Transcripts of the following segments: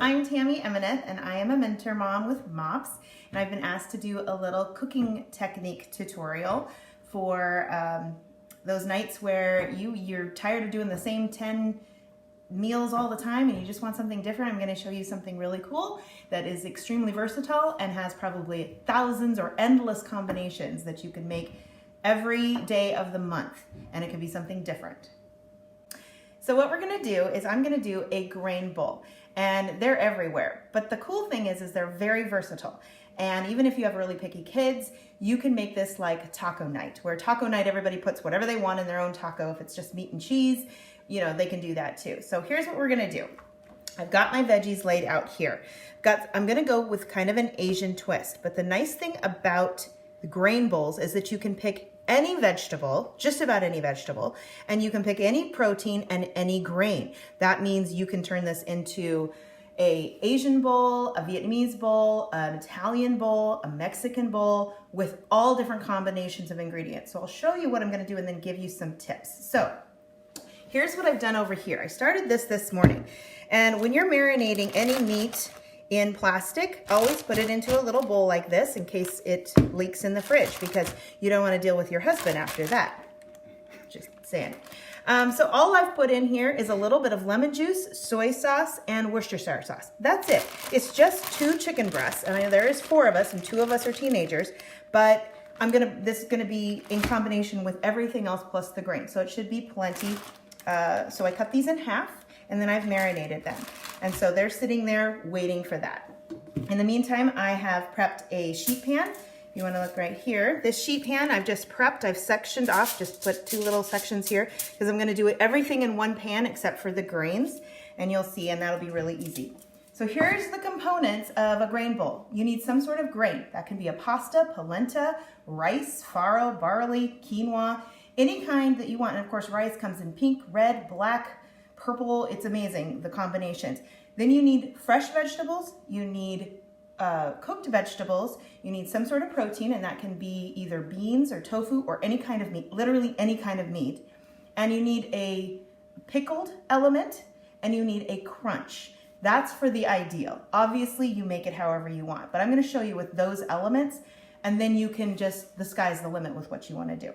I'm Tammy Emineth, and I am a mentor mom with MOPS, and I've been asked to do a little cooking technique tutorial for those nights where you're tired of doing the same 10 meals all the time and you just want something different. I'm going to show you something really cool that is extremely versatile and has probably thousands or endless combinations that you can make every day of the month, and it can be something different. So what we're going to do is I'm going to do a grain bowl, and they're everywhere. But the cool thing is they're very versatile. And even if you have really picky kids, you can make this like taco night, where taco night everybody puts whatever they want in their own taco. If it's just meat and cheese, you know, they can do that too. So here's what we're going to do. I've got my veggies laid out here. I'm going to go with kind of an Asian twist. But the nice thing about the grain bowls is that you can pick any vegetable, just about any vegetable, and you can pick any protein and any grain. That means you can turn this into an Asian bowl, a Vietnamese bowl, an Italian bowl, a Mexican bowl, with all different combinations of ingredients. So I'll show you what I'm going to do and then give you some tips. So here's what I've done over here. I started this morning, and when you're marinating any meat in plastic, always put it into a little bowl like this in case it leaks in the fridge, because you don't want to deal with your husband after that. Just saying. So all I've put in here is a little bit of lemon juice, soy sauce, and Worcestershire sauce. That's it. It's just 2 chicken breasts, and I know there is 4 of us, and 2 of us are teenagers, but this is gonna be in combination with everything else plus the grain, so it should be plenty. So I cut these in half, and then I've marinated them. And so they're sitting there waiting for that. In the meantime, I have prepped a sheet pan. You want to look right here. This sheet pan I've just prepped, I've sectioned off, just put 2 little sections here, because I'm going to do everything in one pan except for the grains, and you'll see, and that'll be really easy. So here's the components of a grain bowl. You need some sort of grain. That can be a pasta, polenta, rice, farro, barley, quinoa, any kind that you want. And of course, rice comes in pink, red, black, purple. It's amazing, the combinations. Then you need fresh vegetables. You need cooked vegetables. You need some sort of protein, and that can be either beans or tofu or any kind of meat, literally any kind of meat. And you need a pickled element, and you need a crunch. That's for the ideal. Obviously, you make it however you want, but I'm going to show you with those elements, and then you can just, the sky's the limit with what you want to do.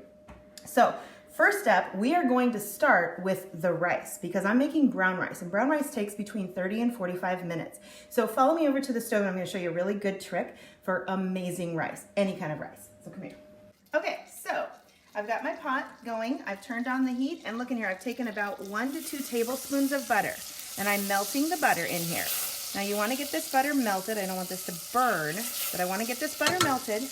So first up, we are going to start with the rice, because I'm making brown rice, and brown rice takes between 30 and 45 minutes. So follow me over to the stove, and I'm going to show you a really good trick for amazing rice, any kind of rice. So come here. Okay, so I've got my pot going. I've turned on the heat, and look in here, I've taken about 1 to 2 tablespoons of butter, and I'm melting the butter in here. Now you want to get this butter melted. I don't want this to burn, but I want to get this butter melted.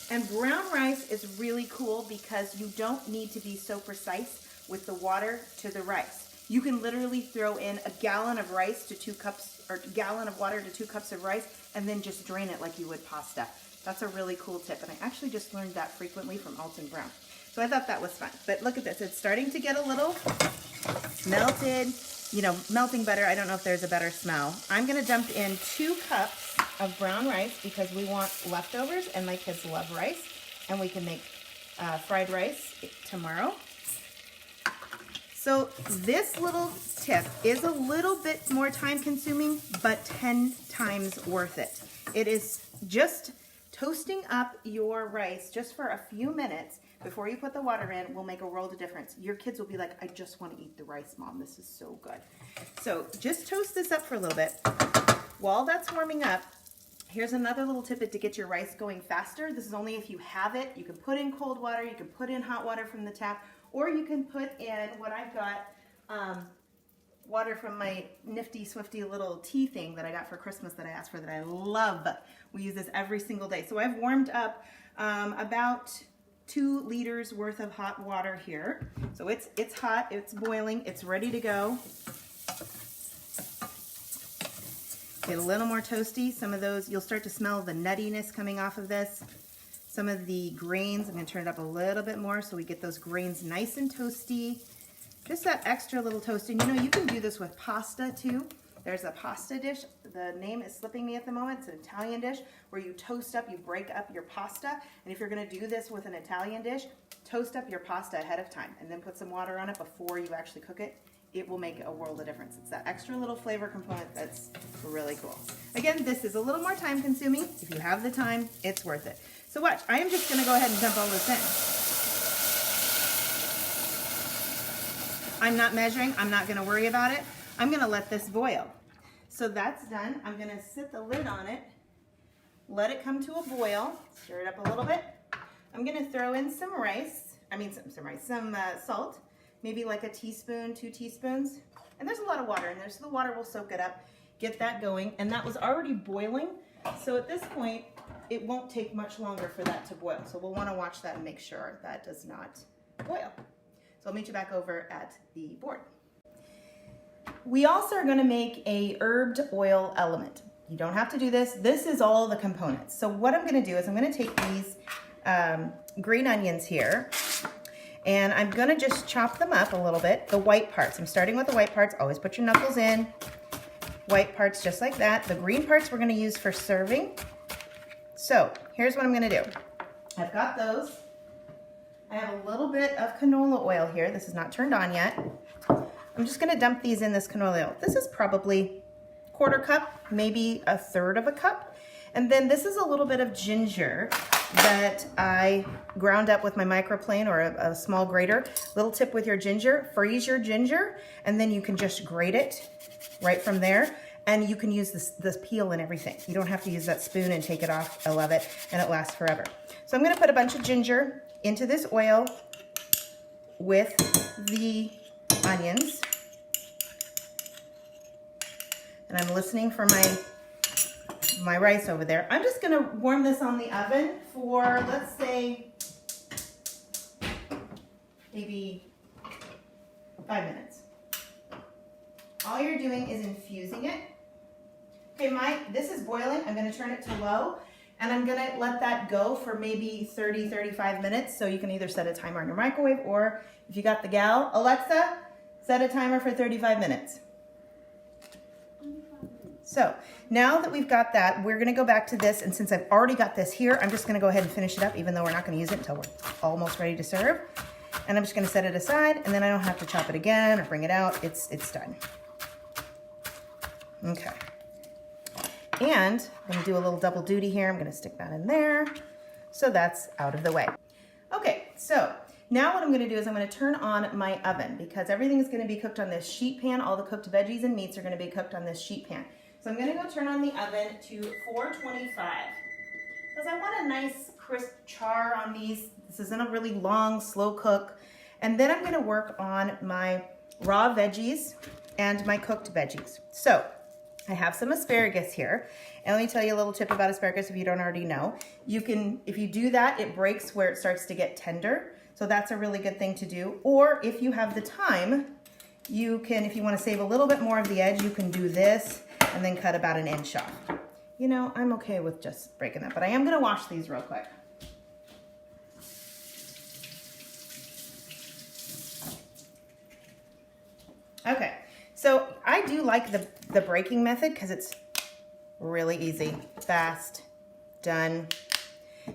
And brown rice is really cool because you don't need to be so precise with the water to the rice. You can literally throw in a gallon of rice to 2 cups, or a gallon of water to 2 cups of rice, and then just drain it like you would pasta. That's a really cool tip, and I actually just learned that frequently from Alton Brown. So I thought that was fun. But look at this, it's starting to get a little melted. You know, melting butter, I don't know if there's a better smell. I'm gonna dump in 2 cups of brown rice because we want leftovers, and my kids love rice, and we can make fried rice tomorrow. So this little tip is a little bit more time consuming, but 10 times worth it. It is just toasting up your rice just for a few minutes before you put the water in will make a world of difference. Your kids will be like, I just want to eat the rice, Mom. This is so good. So just toast this up for a little bit. While that's warming up, here's another little tidbit to get your rice going faster. This is only if you have it. You can put in cold water, you can put in hot water from the tap, or you can put in what I've got, water from my nifty swifty little tea thing that I got for Christmas that I asked for that I love. We use this every single day. So I've warmed up about 2 liters worth of hot water here. So it's hot, it's boiling, it's ready to go. Get a little more toasty. Some of those, you'll start to smell the nuttiness coming off of this. Some of the grains, I'm gonna turn it up a little bit more so we get those grains nice and toasty. Just that extra little toasting. You know, you can do this with pasta too. There's a pasta dish, the name is slipping me at the moment, it's an Italian dish where you toast up, you break up your pasta, and if you're gonna do this with an Italian dish, toast up your pasta ahead of time and then put some water on it before you actually cook it. it will make a world of difference. It's that extra little flavor component that's really cool. Again, this is a little more time consuming. If you have the time, it's worth it. So watch, I am just gonna go ahead and dump all this in. I'm not measuring, I'm not gonna worry about it. I'm gonna let this boil. So that's done. I'm gonna sit the lid on it, let it come to a boil, stir it up a little bit. I'm gonna throw in some some salt, maybe like a teaspoon, 2 teaspoons. And there's a lot of water in there, so the water will soak it up, get that going. And that was already boiling. So at this point, it won't take much longer for that to boil. So we'll wanna watch that and make sure that does not boil. So I'll meet you back over at the board. We also are gonna make a herbed oil element. You don't have to do this. This is all the components. So what I'm gonna do is I'm gonna take these green onions here, and I'm gonna just chop them up a little bit, the white parts. I'm starting with the white parts. Always put your knuckles in. White parts just like that. The green parts we're gonna use for serving. So here's what I'm gonna do. I've got those. I have a little bit of canola oil here. This is not turned on yet. I'm just gonna dump these in this canola oil. This is probably 1/4 cup, maybe 1/3 of a cup. And then this is a little bit of ginger that I ground up with my microplane or a small grater. Little tip with your ginger, freeze your ginger, and then you can just grate it right from there. And you can use this peel and everything. You don't have to use that spoon and take it off. I love it, and it lasts forever. So I'm gonna put a bunch of ginger into this oil with the onions. And I'm listening for my rice over there. I'm just gonna warm this on the oven for, let's say, maybe 5 minutes. All you're doing is infusing it. Okay, this is boiling. I'm gonna turn it to low, and I'm gonna let that go for maybe 30, 35 minutes. So you can either set a timer on your microwave, or if you got the gal, Alexa, set a timer for 35 minutes. So now that we've got that, we're gonna go back to this, and since I've already got this here, I'm just gonna go ahead and finish it up, even though we're not gonna use it until we're almost ready to serve. And I'm just gonna set it aside, and then I don't have to chop it again or bring it out. It's done. Okay. And I'm gonna do a little double duty here. I'm gonna stick that in there. So that's out of the way. Okay, so now what I'm gonna do is I'm gonna turn on my oven, because everything is gonna be cooked on this sheet pan. All the cooked veggies and meats are gonna be cooked on this sheet pan. So I'm gonna go turn on the oven to 425, because I want a nice crisp char on these. This isn't a really long, slow cook. And then I'm gonna work on my raw veggies and my cooked veggies. So I have some asparagus here. And let me tell you a little tip about asparagus if you don't already know. If you do that, it breaks where it starts to get tender. So that's a really good thing to do. Or if you have the time, you can, if you want to save a little bit more of the edge, you can do this and then cut about 1 inch off. You know, I'm okay with just breaking that, but I am gonna wash these real quick. Okay, so I do like the breaking method because it's really easy, fast, done.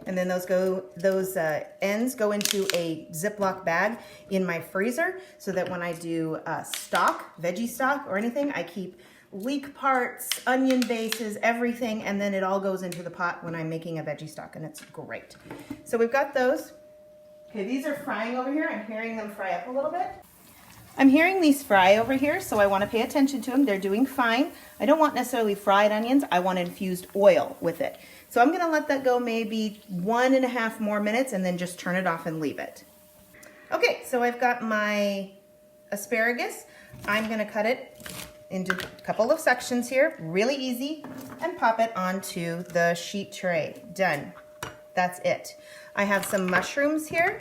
And then those ends go into a Ziploc bag in my freezer, so that when I do stock, veggie stock or anything, I keep leek parts, onion bases, everything, and then it all goes into the pot when I'm making a veggie stock, and it's great. So we've got those. Okay, these are frying over here. I'm hearing them fry up a little bit. I'm hearing these fry over here, so I want to pay attention to them. They're doing fine. I don't want necessarily fried onions. I want infused oil with it. So I'm going to let that go maybe 1.5 more minutes, and then just turn it off and leave it. Okay, so I've got my asparagus. I'm going to cut it into a couple of sections here, really easy, and pop it onto the sheet tray. Done. That's it. I have some mushrooms here.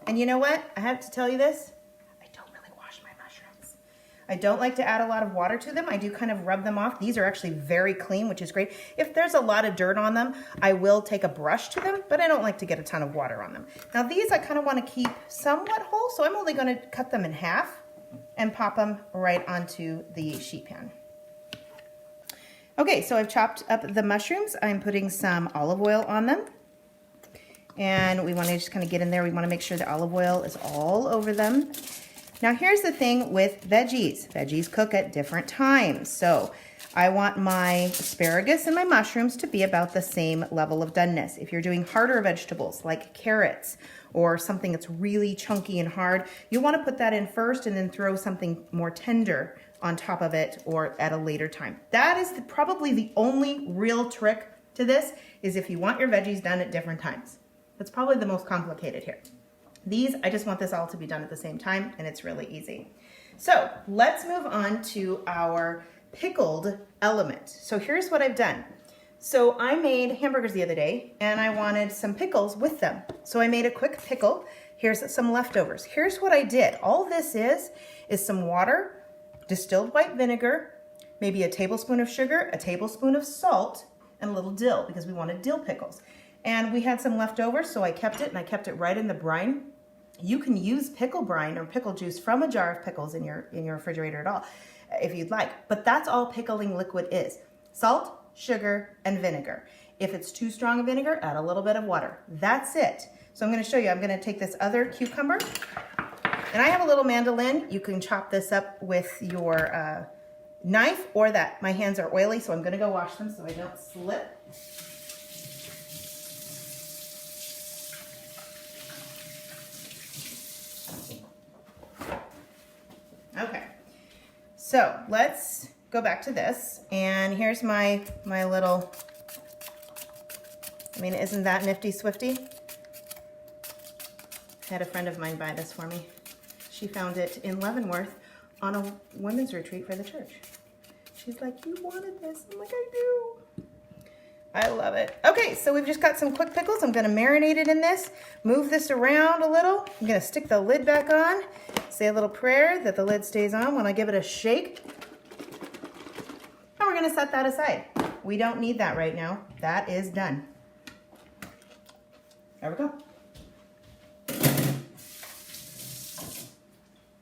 And you know what? I have to tell you this. I don't really wash my mushrooms. I don't like to add a lot of water to them. I do kind of rub them off. These are actually very clean, which is great. If there's a lot of dirt on them, I will take a brush to them, but I don't like to get a ton of water on them. Now these I kind of want to keep somewhat whole, so I'm only going to cut them in half and pop them right onto the sheet pan. Okay, so I've chopped up the mushrooms. I'm putting some olive oil on them. And we want to just kind of get in there. We want to make sure the olive oil is all over them. Now here's the thing with veggies. Veggies cook at different times. So I want my asparagus and my mushrooms to be about the same level of doneness. If you're doing harder vegetables like carrots or something that's really chunky and hard, you want to put that in first and then throw something more tender on top of it or at a later time. That is probably the only real trick to this, is if you want your veggies done at different times. That's probably the most complicated here. These, I just want this all to be done at the same time, and it's really easy. So let's move on to our pickled element. So here's what I've done. So I made hamburgers the other day, and I wanted some pickles with them. So I made a quick pickle. Here's some leftovers. Here's what I did. All this is some water, distilled white vinegar, maybe a tablespoon of sugar, a tablespoon of salt, and a little dill, because we wanted dill pickles. And we had some leftovers, so I kept it, and I kept it right in the brine. You can use pickle brine or pickle juice from a jar of pickles in your refrigerator at all, if you'd like. But that's all pickling liquid is. Salt, sugar, and vinegar. If it's too strong a vinegar, add a little bit of water. That's it. So I'm going to show you. I'm going to take this other cucumber, and I have a little mandolin. You can chop this up with your knife or that. My hands are oily, so I'm going to go wash them so I don't slip. Okay, so let's go back to this, and here's my little, I mean, isn't that nifty swifty? I had a friend of mine buy this for me. She found it in Leavenworth on a women's retreat for the church. She's like, you wanted this? I'm like, I do. I love it. Okay, so we've just got some quick pickles. I'm gonna marinate it in this, move this around a little. I'm gonna stick the lid back on, say a little prayer that the lid stays on when I give it a shake. And we're gonna set that aside. We don't need that right now. That is done. There we go.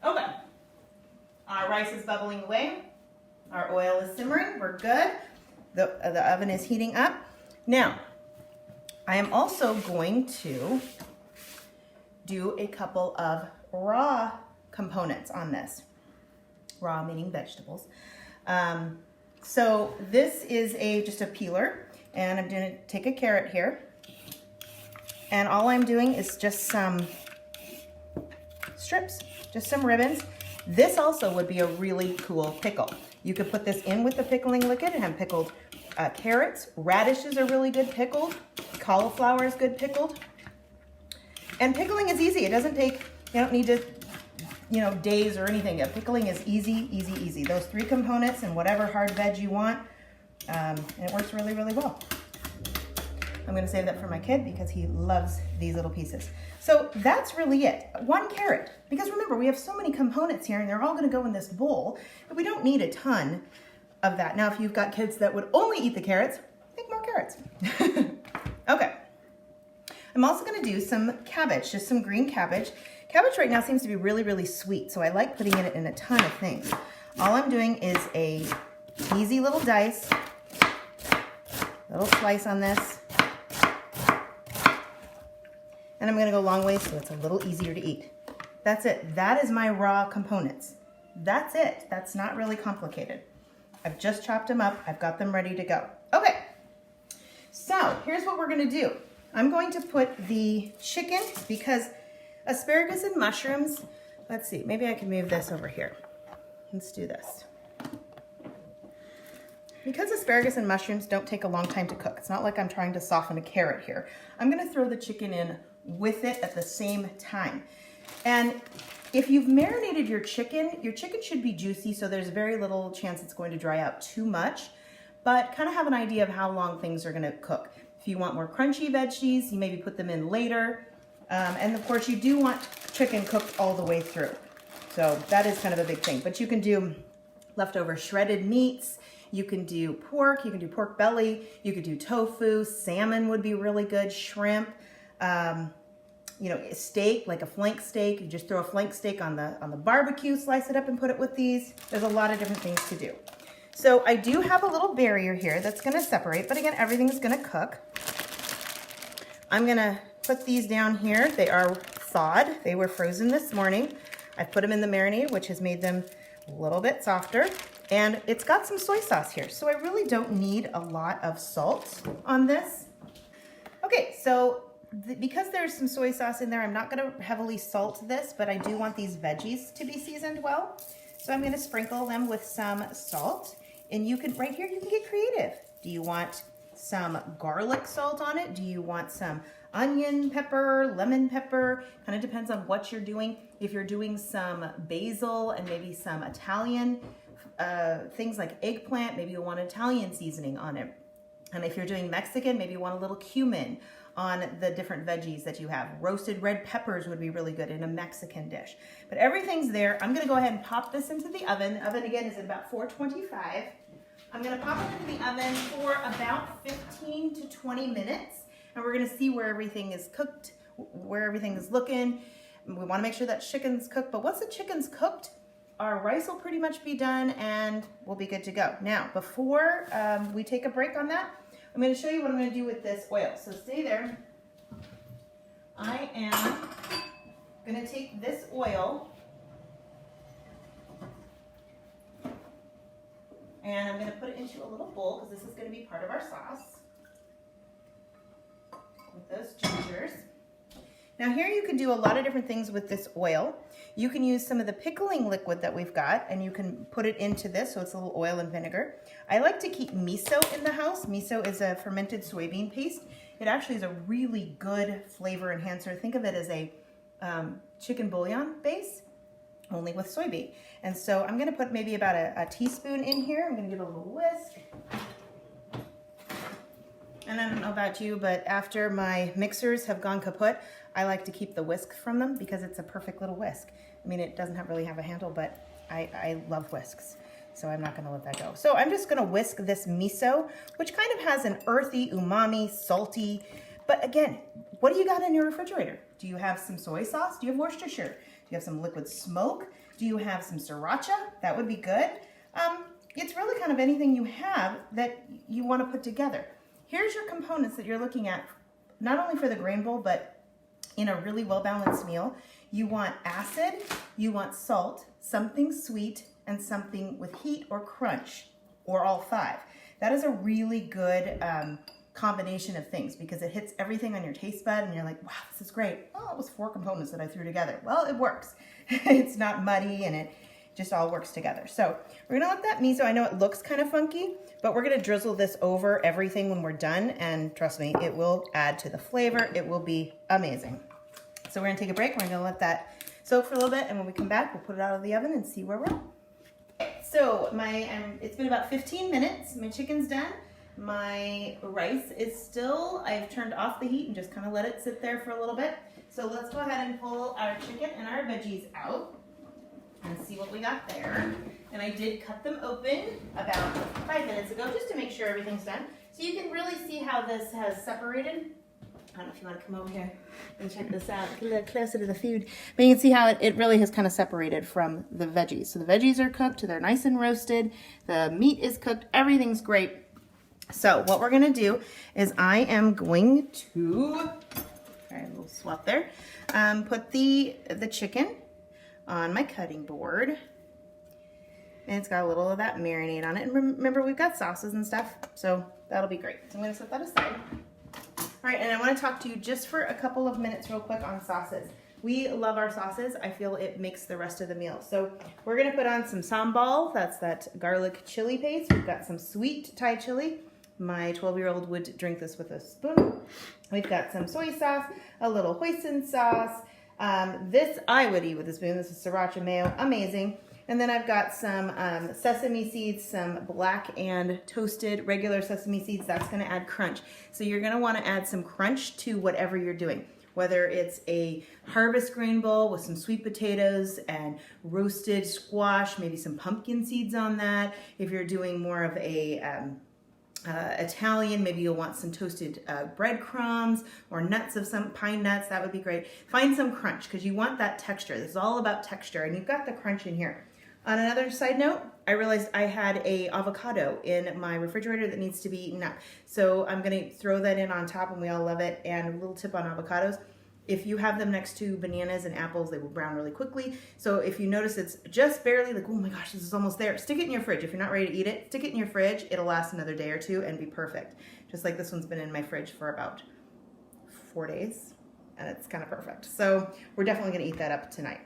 Okay, our rice is bubbling away. Our oil is simmering. We're good. The oven is heating up. Now, I am also going to do a couple of raw components on this. Raw meaning vegetables. So this is just a peeler, and I'm going to take a carrot here. And all I'm doing is just some strips, just some ribbons. This also would be a really cool pickle. You could put this in with the pickling liquid and have pickled carrots. Radishes are really good pickled. Cauliflower is good pickled. And pickling is easy. It doesn't take, you don't need to, days or anything. Pickling is easy, easy, easy. Those three components and whatever hard veg you want, and it works really, really well. I'm gonna save that for my kid because he loves these little pieces. So that's really it. One carrot, because remember, we have so many components here and they're all gonna go in this bowl, but we don't need a ton of that. Now, if you've got kids that would only eat the carrots, make more carrots. Okay. I'm also gonna do some cabbage, just some green cabbage. Cabbage right now seems to be really, really sweet, so I like putting it in a ton of things. All I'm doing is a easy little dice, little slice on this. And I'm gonna go a long way so it's a little easier to eat. That's it. That is my raw components. That's it. That's not really complicated. I've just chopped them up. I've got them ready to go. Okay, so here's what we're gonna do. I'm going to put the chicken, because asparagus and mushrooms, let's see, maybe I can move this over here. Let's do this. Because asparagus and mushrooms don't take a long time to cook, it's not like I'm trying to soften a carrot here. I'm gonna throw the chicken in with it at the same time. And if you've marinated your chicken should be juicy, so there's very little chance it's going to dry out too much, but kind of have an idea of how long things are gonna cook. If you want more crunchy veggies, you maybe put them in later. And of course you do want chicken cooked all the way through. So that is kind of a big thing, but you can do leftover shredded meats. You can do pork, you can do pork belly, you could do tofu, salmon would be really good, shrimp, steak, like a flank steak. You just throw a flank steak on the barbecue, slice it up and put it with these. There's a lot of different things to do. So I do have a little barrier here that's gonna separate, but again, everything's gonna cook. I'm gonna put these down here. They are thawed. They were frozen this morning. I've put them in the marinade, which has made them a little bit softer. And it's got some soy sauce here, so I really don't need a lot of salt on this. Okay, so because there's some soy sauce in there, I'm not gonna heavily salt this, but I do want these veggies to be seasoned well. So I'm gonna sprinkle them with some salt. And you can, right here, you can get creative. Do you want some garlic salt on it? Do you want some onion pepper, lemon pepper? Kind of depends on what you're doing. If you're doing some basil and maybe some Italian things like eggplant, maybe you want Italian seasoning on it. And if you're doing Mexican, maybe you want a little cumin on the different veggies that you have. Roasted red peppers would be really good in a Mexican dish. But everything's there. I'm gonna go ahead and pop this into the oven. The oven again is at about 425. I'm gonna pop it into the oven for about 15 to 20 minutes. And we're gonna see where everything is cooked, where everything is looking. We wanna make sure that chicken's cooked, but once the chicken's cooked, our rice will pretty much be done and we'll be good to go. Now, before we take a break on that, I'm going to show you what I'm going to do with this oil. So stay there. I am going to take this oil and I'm going to put it into a little bowl because this is going to be part of our sauce with those gingers. Now here you can do a lot of different things with this oil. You can use some of the pickling liquid that we've got and you can put it into this, so it's a little oil and vinegar. I like to keep miso in the house. Miso is a fermented soybean paste. It actually is a really good flavor enhancer. Think of it as a chicken bouillon base, only with soybean. And so I'm gonna put maybe about a teaspoon in here. I'm gonna give it a little whisk. And I don't know about you, but after my mixers have gone kaput, I like to keep the whisk from them because it's a perfect little whisk. I mean, it doesn't really have a handle, but I love whisks, so I'm not gonna let that go. So I'm just gonna whisk this miso, which kind of has an earthy, umami, salty, but again, what do you got in your refrigerator? Do you have some soy sauce? Do you have Worcestershire? Do you have some liquid smoke? Do you have some sriracha? That would be good. It's really kind of anything you have that you wanna put together. Here's your components that you're looking at, not only for the grain bowl, but in a really well-balanced meal. You want acid, you want salt, something sweet, and something with heat or crunch, or all five. That is a really good combination of things because it hits everything on your taste bud and you're like, wow, this is great. Oh, it was 4 components that I threw together. Well, it works. It's not muddy and it just all works together. So we're gonna let that miso, I know it looks kind of funky, but we're gonna drizzle this over everything when we're done, and trust me, it will add to the flavor. It will be amazing. So we're gonna take a break. We're gonna let that soak for a little bit, and when we come back, we'll put it out of the oven and see where we're at. Okay, so it's been about 15 minutes. My chicken's done. My rice is still, I've turned off the heat and just kind of let it sit there for a little bit. So let's go ahead and pull our chicken and our veggies out and see what we got there. And I did cut them open about 5 minutes ago just to make sure everything's done. So you can really see how this has separated. I don't know if you want to come over here and check this out. Get a little closer to the food. But you can see how it really has kind of separated from the veggies. So the veggies are cooked, they're nice and roasted. The meat is cooked, everything's great. So what we're gonna do is I am going to, all right, a little swap there, put the chicken on my cutting board. And it's got a little of that marinade on it. And remember, we've got sauces and stuff, so that'll be great. So I'm gonna set that aside. All right, and I wanna talk to you just for a couple of minutes real quick on sauces. We love our sauces. I feel it makes the rest of the meal. So we're gonna put on some sambal, that's that garlic chili paste. We've got some sweet Thai chili. My 12-year-old would drink this with a spoon. We've got some soy sauce, a little hoisin sauce. This I would eat with a spoon. This is sriracha mayo, amazing. And then I've got some sesame seeds, some black and toasted regular sesame seeds. That's gonna add crunch. So you're gonna wanna add some crunch to whatever you're doing. Whether it's a harvest grain bowl with some sweet potatoes and roasted squash, maybe some pumpkin seeds on that. If you're doing more of a Italian, maybe you'll want some toasted breadcrumbs or nuts of some pine nuts. That would be great. Find some crunch because you want that texture. This is all about texture, and you've got the crunch in here. On another side note, I realized I had a avocado in my refrigerator that needs to be eaten up. So I'm gonna throw that in on top, and we all love it. And a little tip on avocados, If you have them next to bananas and apples, they will brown really quickly. So if you notice it's just barely like, oh my gosh, this is almost there, stick it in your fridge. If you're not ready to eat it, stick it in your fridge. It'll last another day or two and be perfect. Just like this one's been in my fridge for about 4 days and it's kind of perfect. So we're definitely gonna eat that up tonight.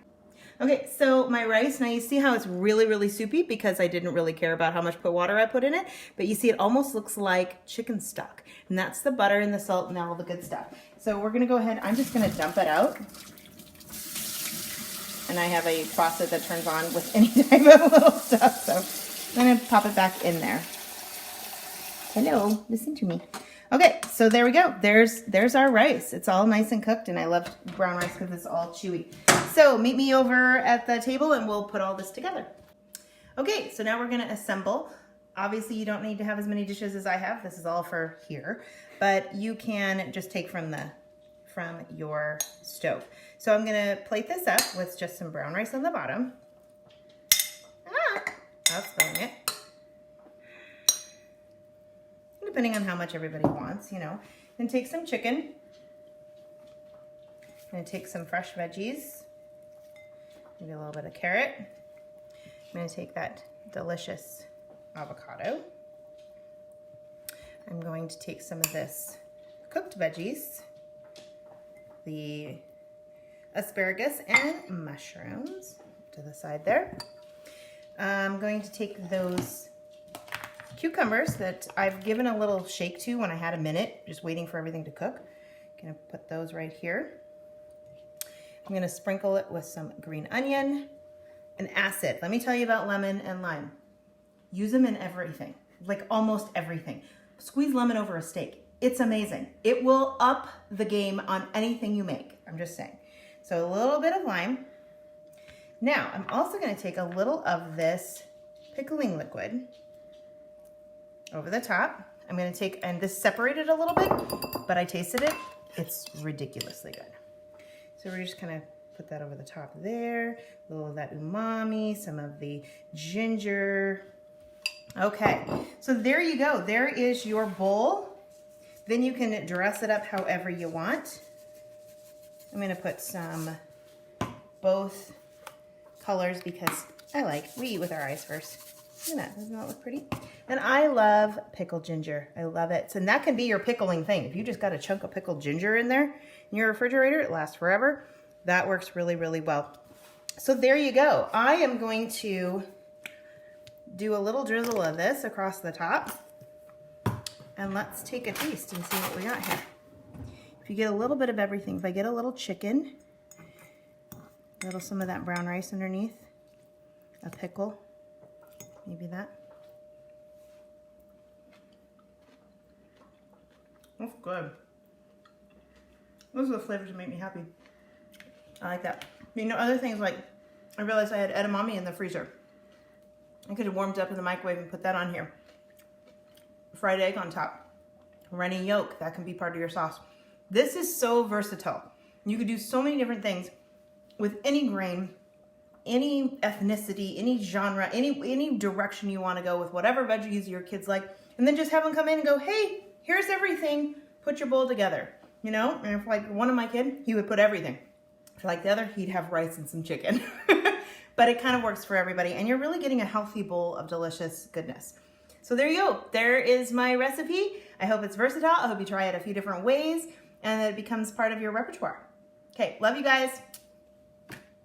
Okay, so my rice, now you see how it's really, really soupy because I didn't really care about how much water I put in it, but you see it almost looks like chicken stock. And that's the butter and the salt and all the good stuff. So we're gonna go ahead, I'm just gonna dump it out. And I have a faucet that turns on with any type of little stuff, so I'm gonna pop it back in there. Hello, listen to me. Okay, so there we go. There's our rice. It's all nice and cooked, and I love brown rice because it's all chewy. So meet me over at the table and we'll put all this together. Okay, so now we're gonna assemble. Obviously you don't need to have as many dishes as I have. This is all for here, but you can just take from your stove. So I'm gonna plate this up with just some brown rice on the bottom. I'll spilling it. Depending on how much everybody wants, you know. Then take some chicken. I'm gonna take some fresh veggies. Maybe a little bit of carrot. I'm gonna take that delicious avocado. I'm going to take some of this cooked veggies, the asparagus and mushrooms to the side there. I'm going to take those cucumbers that I've given a little shake to when I had a minute, just waiting for everything to cook. Gonna put those right here. I'm gonna sprinkle it with some green onion and acid. Let me tell you about lemon and lime. Use them in everything, like almost everything. Squeeze lemon over a steak. It's amazing. It will up the game on anything you make. I'm just saying. So a little bit of lime. Now, I'm also gonna take a little of this pickling liquid over the top. I'm gonna take, and this separated a little bit, but I tasted it. It's ridiculously good. So we're just gonna put that over the top there. A little of that umami, some of the ginger. Okay, so there you go. There is your bowl. Then you can dress it up however you want. I'm gonna put some both colors because we eat with our eyes first. Look at that, doesn't that look pretty? And I love pickled ginger. I love it. So and that can be your pickling thing. If you just got a chunk of pickled ginger in there in your refrigerator, it lasts forever. That works really, really well. So there you go. I am going to do a little drizzle of this across the top. And let's take a taste and see what we got here. If you get a little bit of everything, if I get a little chicken, some of that brown rice underneath, a pickle, maybe that. That's good. Those are the flavors that make me happy. I like that. You know, other things like, I realized I had edamame in the freezer. I could have warmed it up in the microwave and put that on here. Fried egg on top. Runny yolk, that can be part of your sauce. This is so versatile. You could do so many different things with any grain, any ethnicity, any genre, any direction you want to go with whatever veggies your kids like, and then just have them come in and go, hey, here's everything, put your bowl together, you know? And if like one of my kids, he would put everything. If like the other, he'd have rice and some chicken. But it kind of works for everybody, and you're really getting a healthy bowl of delicious goodness. So there you go. There is my recipe. I hope it's versatile. I hope you try it a few different ways, and that it becomes part of your repertoire. Okay, love you guys.